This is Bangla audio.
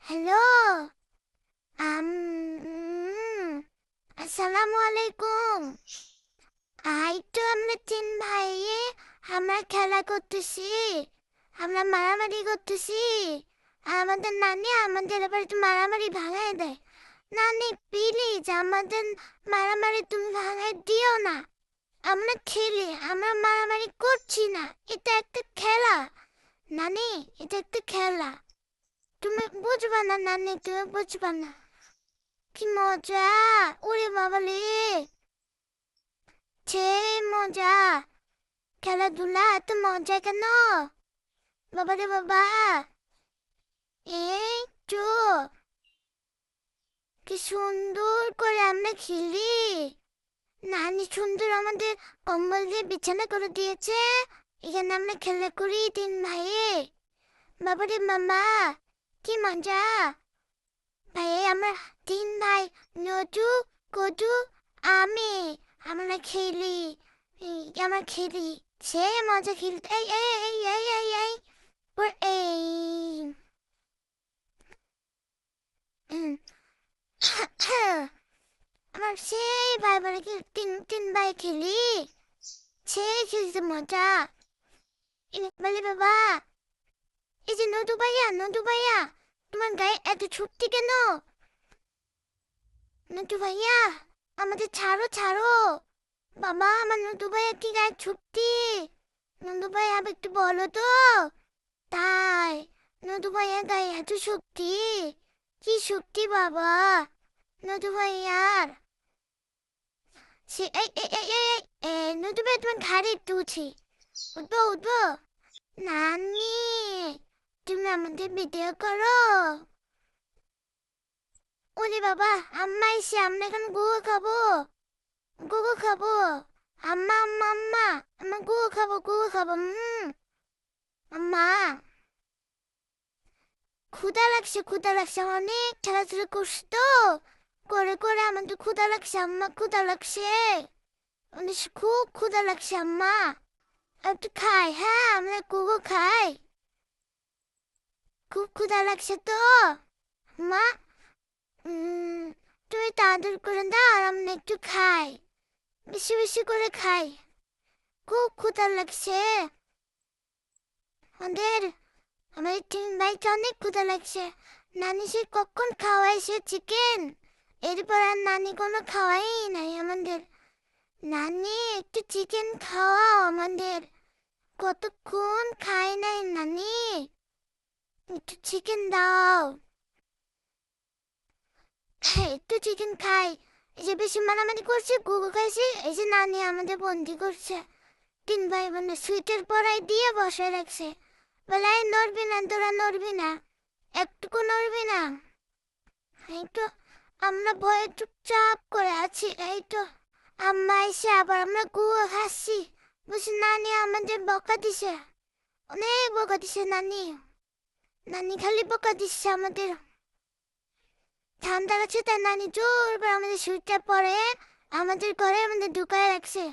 হ্যালো। আম উম, আসসালামু আলাইকুম। তো আমরা তিন ভাইয়ে আমরা খেলা করতেছি, আমরা মারামারি করতেছি। আমাদের নানি আমাদের এবার একটু মারামারি ভাঙায় দেয়। নানি প্লিজ আমাদের মারামারি তুমি ভাঙায় দিও না। আমরা খেলি, আমরা মারামারি করছি না। এটা একটা খেলা নানি, এটা একটা খেলা। তুমি বুঝবা না নানি, তুমি বুঝবা না। কি মজা! ওরে বাবালে, সেই মজা! খেলাধুলা এত মজা কেন? বাবারে বাবা! এই তো কি সুন্দর করে আমরা খেলি। নানি সুন্দর আমাদের কম্বল দিয়ে বিছানা করে দিয়েছে। এখানে আমরা খেলা করি তিন ভাইয়ে। বাবারে মামা, কি মজা! ভাই আমরা তিন ভাই, নটু, কটু, আমি, আমরা খেলি। আমরা খেলি, সে মজা খেলতে। এই এই এই এই এই এই এই উম, আমার সেই ভাই বোনে তিন তিন ভাই খেলি, সেই খেলতে মজা। বলে বাবা, এই যে নটু ভাইয়া, নটু ভাইয়া, তোমার গায়ে এত ছুটতি কেন? নটু ভাইয়া, আমাদের ছাড়ো ছাড়ো। বাবা আমার নটু ভাইয়া কি গায়ে ছুটতি? নটু ভাইয়া আবার একটু বলো তো। তাই নটু ভাইয়া গায়ে এত শক্তি? কি শক্তি বাবা নটু ভাইয়ার! সে এই এই এই এই এই, নটু ভাইয়া তোমার ঘাড়ে একটু উঠি, উঠবো উঠবো। নানি, তুমি আমাদের ভিডিও করো। ওরে বাবা, আম্মা এসে, আমরা এখন গুগো খাবো, গুগো খাবো। আম্মা আম্মা আম্মা, আমরা গুগো খাবো, গুগো খাবো। আম্মা, ক্ষুধা লাগছে, ক্ষুধা লাগছে, অনেক খেলাধুলা করছি তো, করে করে আমাদের ক্ষুধা লাগছে আম্মা, ক্ষুধা লাগছে, আমাদের খুব ক্ষুধা লাগছে আম্মা। একটু খাই, হ্যাঁ আমরা গুগো খাই। খুব ক্ষুধা লাগছে তো মা। উম, তুমি তাড়াতাড়ি করে দাও আর আমরা একটু খাই, বেশি বেশি করে খাই, খুব ক্ষুধা লাগছে আমাদের। আমাদের তিন ভাইকে অনেক ক্ষুধা লাগছে। নানি সে কখন খাওয়াইছে চিকেন, এরপর আর নানি কোনো খাওয়াই নাই আমাদের। নানি একটু চিকেন খাওয়াও আমাদের, কতক্ষণ খাই নাই নানি, একটু চিকেন দাও। একটু চিকেন খাই। এই যে বেশি মারামারি করছে, গুগু খাইছে, এই যে নানি আমাদের বন্দি করছে। তিন ভাই বোনের সুইটের পরাই দিয়ে বসে রাখছে, বলে এই নড়বি না, তোরা নড়বি না, একটুকু নড়বি না। এই তো আমরা ভয়ে চুপচাপ করে আছি। এই তো আম্মা এসে আবার আমরা গুয়া খাচ্ছি, বুঝি নানি আমাদের বকা দিছে, অনেক বকা দিছে নানি। নানি খালি বকা দিচ্ছে আমাদের। ঠান্ডা লাগছে তাই নানি জোর করে আমাদের সুইটটা পরে আমাদের ঘরে আমাদের ঢুকায় রাখছে।